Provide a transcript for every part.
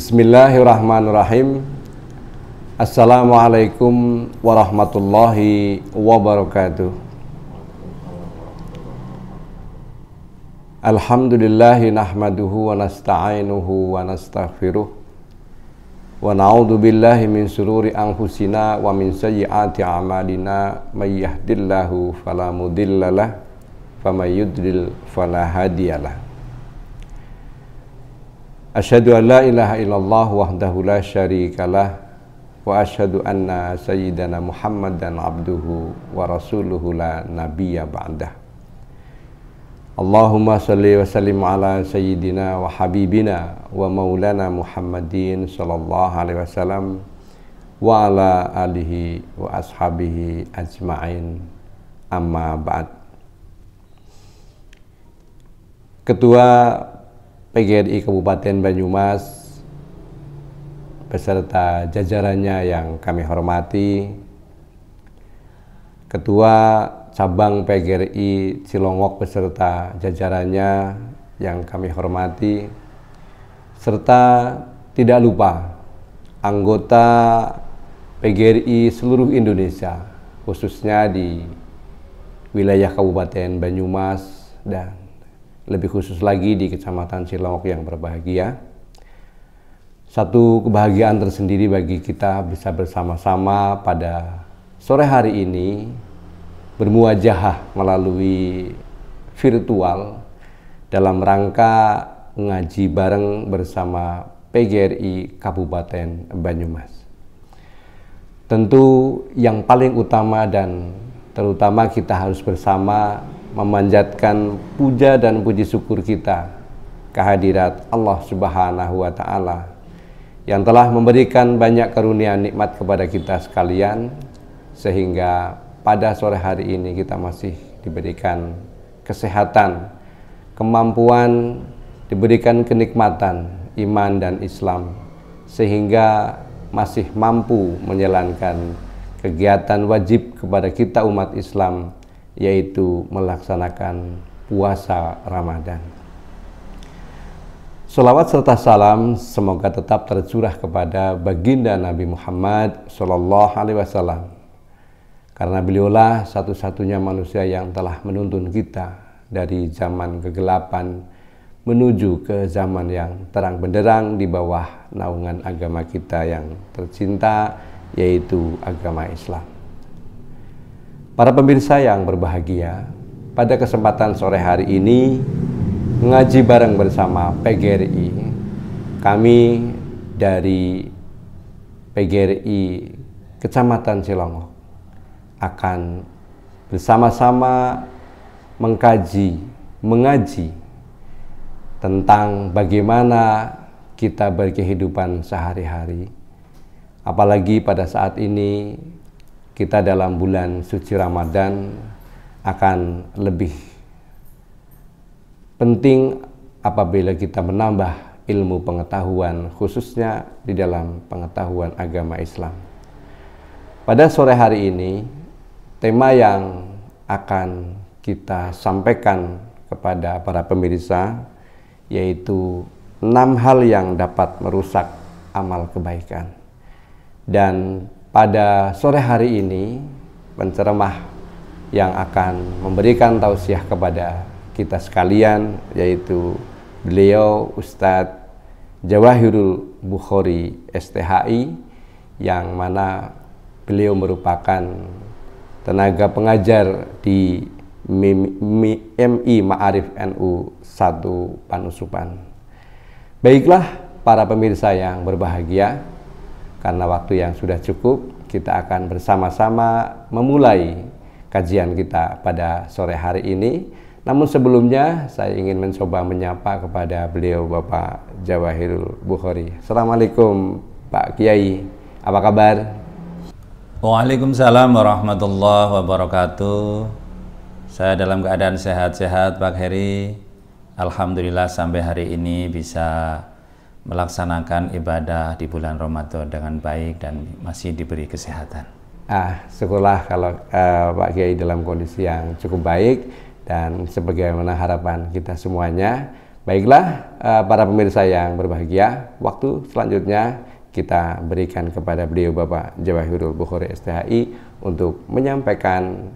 Bismillahirrahmanirrahim. Assalamualaikum warahmatullahi wabarakatuh. Alhamdulillahi nahmaduhu wa nasta'inuhu wa nastaghfiruh wa na'udzu billahi min sururi anfusina wa min sayyiati a'malina may yahdihillahu fala mudhillalah wa may yudlil fala hadiyalah. Asyhadu an la ilaha illallah wahdahu la syarikalah wa asyhadu anna sayyidana Muhammadan abduhu wa rasuluhu la nabiyya ba'dah. Allahumma salli wa sallim ala sayyidina wa habibina wa maulana Muhammadin sallallahu alaihi wasallam wa ala alihi wa ashabihi ajma'in, amma ba'd. Ketua PGRI Kabupaten Banyumas beserta jajarannya yang kami hormati, Ketua Cabang PGRI Cilongok beserta jajarannya yang kami hormati, serta tidak lupa anggota PGRI seluruh Indonesia, khususnya di wilayah Kabupaten Banyumas dan lebih khusus lagi di Kecamatan Cilongok yang berbahagia. Satu kebahagiaan tersendiri bagi kita bisa bersama-sama pada sore hari ini bermuajahah melalui virtual dalam rangka ngaji bareng bersama PGRI Kabupaten Banyumas. Tentu yang paling utama dan terutama kita harus bersama memanjatkan puja dan puji syukur kita kehadirat Allah Subhanahu wa Ta'ala yang telah memberikan banyak karunia nikmat kepada kita sekalian, sehingga pada sore hari ini kita masih diberikan kesehatan, kemampuan, diberikan kenikmatan iman dan Islam, sehingga masih mampu menjalankan kegiatan wajib kepada kita umat Islam, yaitu melaksanakan puasa Ramadan. Salawat serta salam semoga tetap tercurah kepada baginda Nabi Muhammad Sallallahu Alaihi Wasallam, karena beliaulah satu-satunya manusia yang telah menuntun kita dari zaman kegelapan menuju ke zaman yang terang benderang di bawah naungan agama kita yang tercinta, yaitu agama Islam. Para pemirsa yang berbahagia, pada kesempatan sore hari ini ngaji bareng bersama PGRI. Kami dari PGRI Kecamatan Cilongok akan bersama-sama mengaji tentang bagaimana kita berkehidupan sehari-hari. Apalagi pada saat ini kita dalam bulan suci Ramadan, akan lebih penting apabila kita menambah ilmu pengetahuan, khususnya di dalam pengetahuan agama Islam. Pada sore hari ini, tema yang akan kita sampaikan kepada para pemirsa yaitu 6 hal yang dapat merusak amal kebaikan. Dan pada sore hari ini, penceramah yang akan memberikan tausiah kepada kita sekalian yaitu beliau Ustadz Jawahirul Bukhori STHI, yang mana beliau merupakan tenaga pengajar di MI Ma'arif NU 1 Panusupan. Baiklah para pemirsa yang berbahagia, karena waktu yang sudah cukup, kita akan bersama-sama memulai kajian kita pada sore hari ini. Namun sebelumnya saya ingin mencoba menyapa kepada beliau Bapak Jawahirul Bukhori. Assalamualaikum Pak Kiai, apa kabar? Waalaikumsalam warahmatullahi wabarakatuh. Saya dalam keadaan sehat-sehat Pak Heri. Alhamdulillah sampai hari ini bisa melaksanakan ibadah di bulan Ramadan dengan baik dan masih diberi kesehatan. Syukurlah kalau Pak Kiai dalam kondisi yang cukup baik, dan sebagaimana harapan kita semuanya, Baiklah para pemirsa yang berbahagia, waktu selanjutnya kita berikan kepada beliau Bapak Jawahirul Bukhari STHI untuk menyampaikan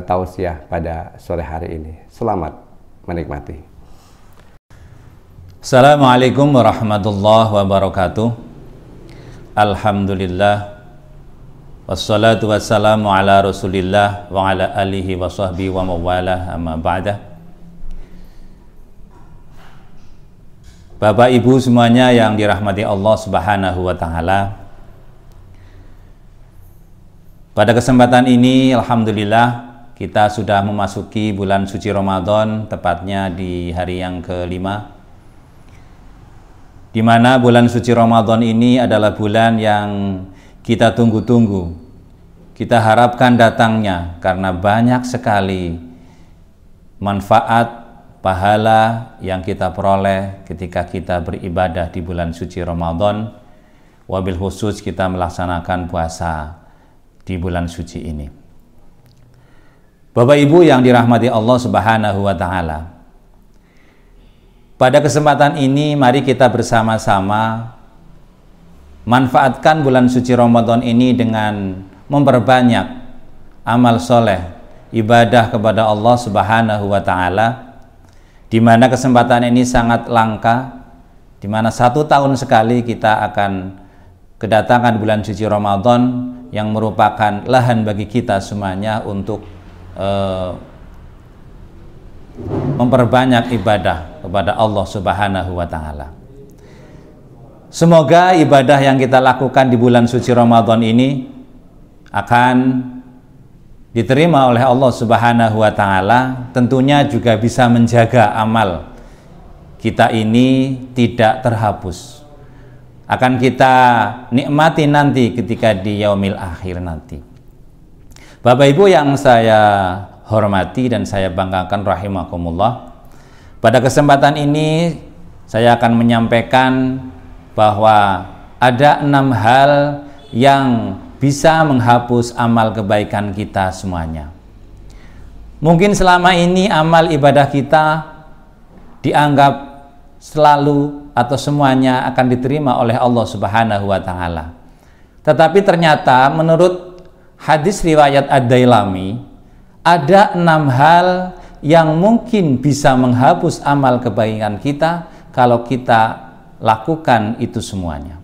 tausiah pada sore hari ini. Selamat menikmati. Assalamualaikum warahmatullahi wabarakatuh. Alhamdulillah, wassalatu wassalamu ala rasulillah wa ala alihi wa sahbihi wa mawalah, amma ba'dah. Bapak Ibu semuanya yang dirahmati Allah Subhanahu wa taala. Pada kesempatan ini alhamdulillah kita sudah memasuki bulan suci Ramadan, tepatnya di hari yang kelima, di mana bulan suci Ramadan ini adalah bulan yang kita tunggu-tunggu, kita harapkan datangnya karena banyak sekali manfaat, pahala yang kita peroleh ketika kita beribadah di bulan suci Ramadan, wabil khusus kita melaksanakan puasa di bulan suci ini. Bapak Ibu yang dirahmati Allah Subhanahu wa taala, pada kesempatan ini mari kita bersama-sama manfaatkan bulan suci Ramadan ini dengan memperbanyak amal soleh, ibadah kepada Allah Subhanahu wa taala, di mana kesempatan ini sangat langka, di mana 1 tahun sekali kita akan kedatangan bulan suci Ramadan yang merupakan lahan bagi kita semuanya untuk memperbanyak ibadah kepada Allah Subhanahu wa taala. Semoga ibadah yang kita lakukan di bulan suci Ramadan ini akan diterima oleh Allah Subhanahu wa taala, tentunya juga bisa menjaga amal kita ini tidak terhapus. Akan kita nikmati nanti ketika di yaumil akhir nanti. Bapak Ibu yang saya hormati dan saya banggakan rahimakumullah, pada kesempatan ini saya akan menyampaikan bahwa ada 6 hal yang bisa menghapus amal kebaikan kita semuanya. Mungkin selama ini amal ibadah kita dianggap selalu atau semuanya akan diterima oleh Allah Subhanahu wa taala. Tetapi ternyata menurut hadis riwayat Ad-Dailami ada 6 hal yang mungkin bisa menghapus amal kebaikan kita kalau kita lakukan itu semuanya.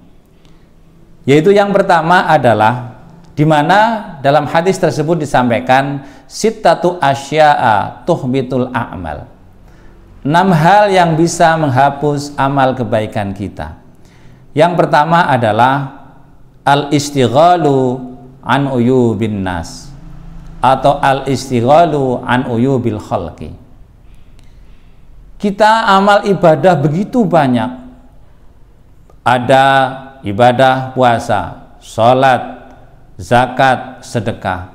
Yaitu yang pertama adalah di mana dalam hadis tersebut disampaikan sittatu asya'a tuhbitul a'mal. 6 hal yang bisa menghapus amal kebaikan kita. Yang pertama adalah al-istighalu an uyubin nas atau al-istighalu an uyubil khalqi. Kita amal ibadah begitu banyak. Ada ibadah puasa, sholat, zakat, sedekah.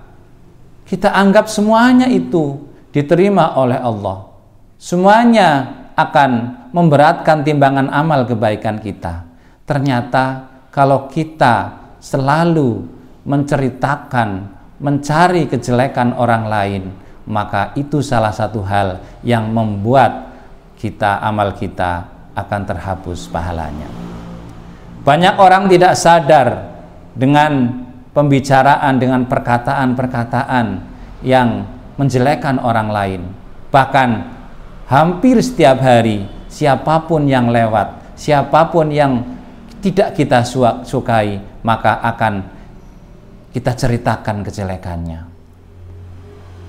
Kita anggap semuanya itu diterima oleh Allah. Semuanya akan memberatkan timbangan amal kebaikan kita. Ternyata kalau kita selalu menceritakan, mencari kejelekan orang lain, maka itu salah satu hal yang membuat kita, amal kita akan terhapus pahalanya. Banyak orang tidak sadar dengan pembicaraan, dengan perkataan-perkataan yang menjelekkan orang lain. Bahkan hampir setiap hari, siapapun yang lewat, siapapun yang tidak kita sukai, maka akan kita ceritakan kejelekannya.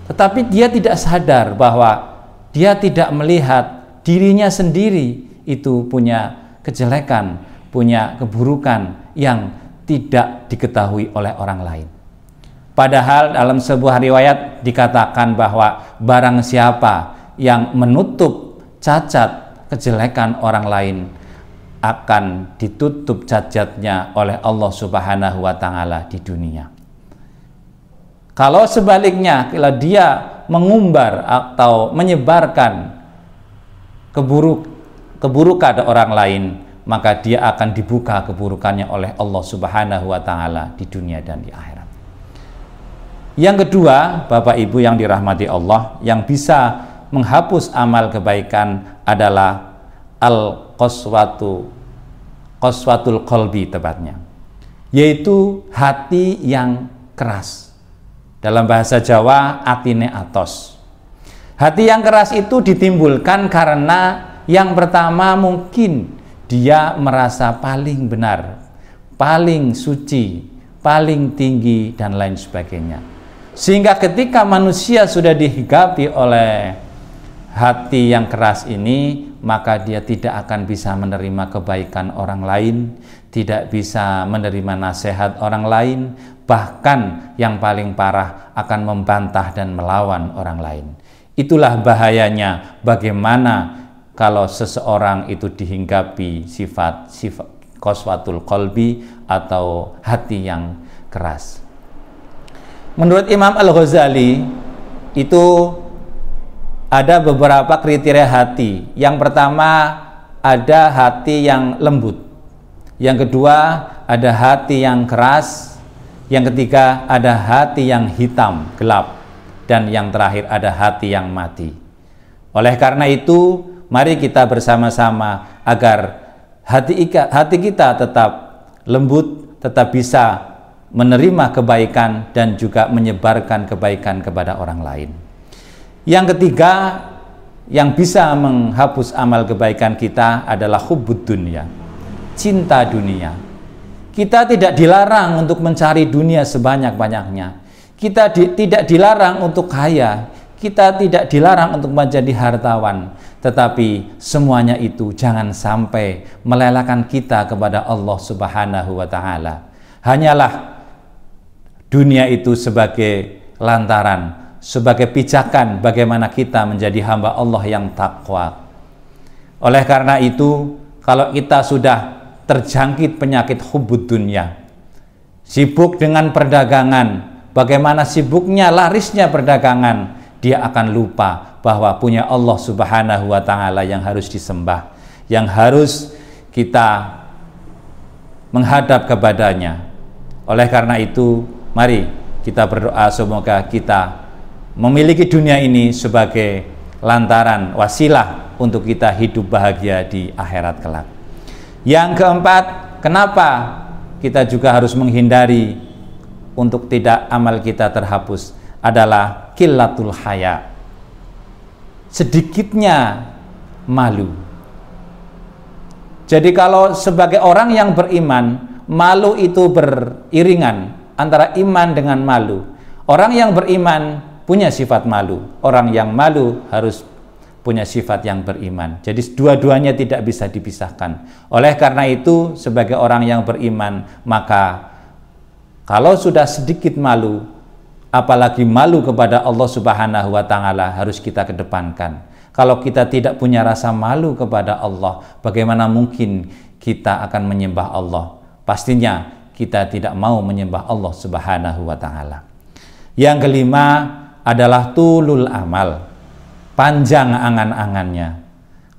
Tetapi dia tidak sadar bahwa dia tidak melihat dirinya sendiri itu punya kejelekan, punya keburukan yang tidak diketahui oleh orang lain. Padahal dalam sebuah riwayat dikatakan bahwa barang siapa yang menutup cacat kejelekan orang lain akan ditutup cacatnya oleh Allah Subhanahu wa taala di dunia. Kalau sebaliknya, kalau dia mengumbar atau menyebarkan keburukan orang lain, maka dia akan dibuka keburukannya oleh Allah Subhanahu wa taala di dunia dan di akhirat. Yang kedua, Bapak Ibu yang dirahmati Allah, yang bisa menghapus amal kebaikan adalah qaswatul qalbi tepatnya, yaitu hati yang keras. Dalam bahasa Jawa atine atos. Hati yang keras itu ditimbulkan karena yang pertama mungkin dia merasa paling benar, paling suci, paling tinggi, dan lain sebagainya. Sehingga ketika manusia sudah dihinggapi oleh hati yang keras ini, maka dia tidak akan bisa menerima kebaikan orang lain, tidak bisa menerima nasihat orang lain, bahkan yang paling parah akan membantah dan melawan orang lain. Itulah bahayanya bagaimana kalau seseorang itu dihinggapi sifat qaswatul qalbi atau hati yang keras. Menurut Imam Al-Ghazali itu ada beberapa kriteria hati. Yang pertama ada hati yang lembut, yang kedua ada hati yang keras, yang ketiga ada hati yang hitam, gelap, dan yang terakhir ada hati yang mati. Oleh karena itu, mari kita bersama-sama agar hati kita tetap lembut, tetap bisa menerima kebaikan dan juga menyebarkan kebaikan kepada orang lain. Yang ketiga, yang bisa menghapus amal kebaikan kita adalah hubbud dunya, cinta dunia. Kita tidak dilarang untuk mencari dunia sebanyak-banyaknya. Kita tidak dilarang untuk kaya, kita tidak dilarang untuk menjadi hartawan, tetapi semuanya itu jangan sampai melelahkan kita kepada Allah Subhanahu wa Ta'ala. Hanyalah dunia itu sebagai lantaran, sebagai pijakan bagaimana kita menjadi hamba Allah yang takwa. Oleh karena itu, kalau kita sudah terjangkit penyakit hubbud dunya, sibuk dengan perdagangan, bagaimana sibuknya, larisnya perdagangan, dia akan lupa bahwa punya Allah Subhanahu wa Ta'ala yang harus disembah, yang harus kita menghadap kepadanya. Oleh karena itu, mari kita berdoa semoga kita memiliki dunia ini sebagai lantaran, wasilah untuk kita hidup bahagia di akhirat kelak. Yang keempat, kenapa kita juga harus menghindari untuk tidak amal kita terhapus adalah qillatul haya, sedikitnya malu. Jadi kalau sebagai orang yang beriman, malu itu beriringan antara iman dengan malu. Orang yang beriman punya sifat malu, orang yang malu harus punya sifat yang beriman. Jadi dua-duanya tidak bisa dipisahkan. Oleh karena itu, sebagai orang yang beriman, maka kalau sudah sedikit malu, apalagi malu kepada Allah Subhanahu wa Ta'ala, harus kita kedepankan. Kalau kita tidak punya rasa malu kepada Allah, bagaimana mungkin kita akan menyembah Allah? Pastinya kita tidak mau menyembah Allah Subhanahu wa Ta'ala. Yang kelima adalah tulul amal, panjang angan-angannya.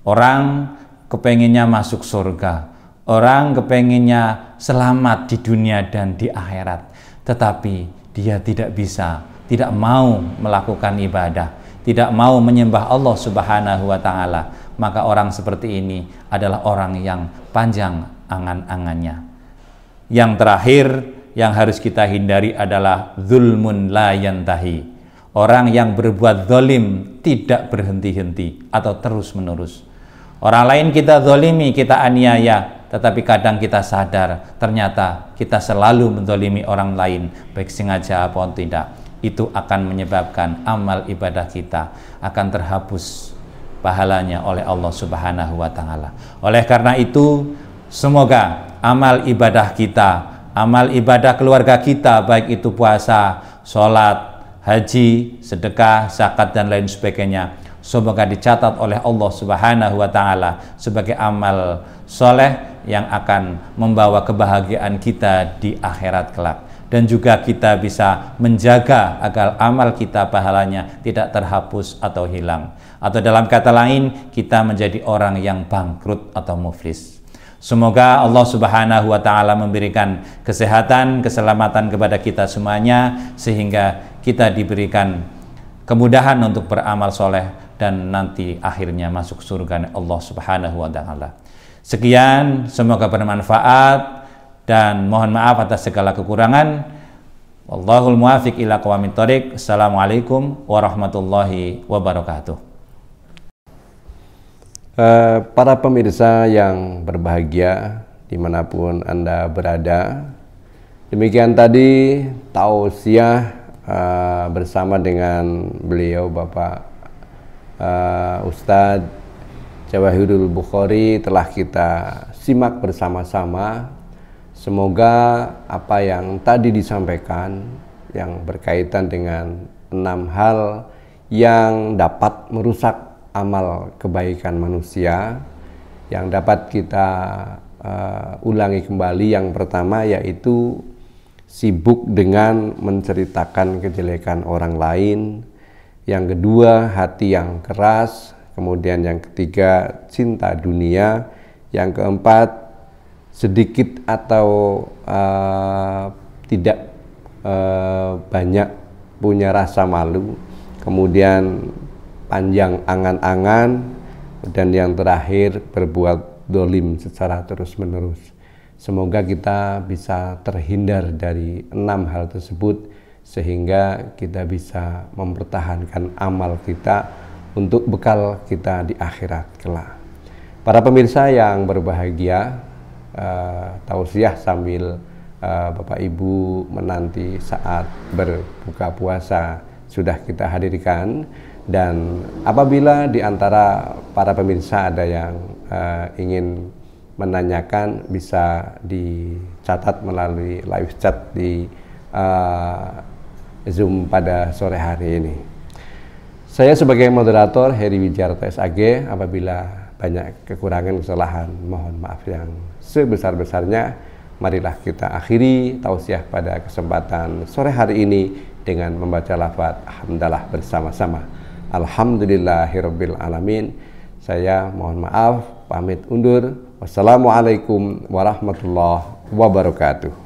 Orang kepenginnya masuk surga, orang kepenginnya selamat di dunia dan di akhirat, tetapi dia tidak bisa, tidak mau melakukan ibadah, tidak mau menyembah Allah Subhanahu wa Ta'ala. Maka orang seperti ini adalah orang yang panjang angan-angannya. Yang terakhir yang harus kita hindari adalah zulmun la yantahi, orang yang berbuat zalim tidak berhenti-henti atau terus-menerus. Orang lain kita zalimi, kita aniaya, tetapi kadang kita sadar ternyata kita selalu menzalimi orang lain, baik sengaja ataupun tidak. Itu akan menyebabkan amal ibadah kita akan terhapus pahalanya oleh Allah Subhanahu wa Ta'ala. Oleh karena itu, semoga amal ibadah kita, amal ibadah keluarga kita, baik itu puasa, sholat, haji, sedekah, zakat, dan lain sebagainya, semoga dicatat oleh Allah Subhanahu wa Ta'ala sebagai amal soleh yang akan membawa kebahagiaan kita di akhirat kelak. Dan juga kita bisa menjaga agar amal kita pahalanya tidak terhapus atau hilang. Atau dalam kata lain, kita menjadi orang yang bangkrut atau muflis. Semoga Allah Subhanahu wa Ta'ala memberikan kesehatan, keselamatan kepada kita semuanya, sehingga kita diberikan kemudahan untuk beramal soleh dan nanti akhirnya masuk surga Allah Subhanahu wa taala. Sekian, semoga bermanfaat dan mohon maaf atas segala kekurangan. Wallahul muwaffiq ila aqwamit thoriq. Assalamualaikum warahmatullahi wabarakatuh. Para pemirsa yang berbahagia dimanapun Anda berada, demikian tadi tausiah bersama dengan beliau Bapak Ustadz Jawahirul Bukhari telah kita simak bersama-sama. Semoga apa yang tadi disampaikan yang berkaitan dengan 6 hal yang dapat merusak amal kebaikan manusia yang dapat kita ulangi kembali. Yang pertama yaitu sibuk dengan menceritakan kejelekan orang lain. Yang kedua, hati yang keras. Kemudian yang ketiga, cinta dunia. Yang keempat, sedikit atau tidak banyak punya rasa malu. Kemudian panjang angan-angan. Dan yang terakhir, berbuat dolim secara terus-menerus. Semoga kita bisa terhindar dari 6 hal tersebut sehingga kita bisa mempertahankan amal kita untuk bekal kita di akhirat kelak. Para pemirsa yang berbahagia, tausiah sambil Bapak Ibu menanti saat berbuka puasa sudah kita hadirkan. Dan apabila di antara para pemirsa ada yang ingin menanyakan, bisa dicatat melalui live chat di Zoom pada sore hari ini. Saya sebagai moderator Heri Wijarto SAG, apabila banyak kekurangan kesalahan mohon maaf yang sebesar-besarnya. Marilah kita akhiri tausiah pada kesempatan sore hari ini dengan membaca lafaz hamdalah bersama-sama. Alhamdulillahirabbil alamin. Saya mohon maaf, pamit undur. Wassalamualaikum warahmatullahi wabarakatuh.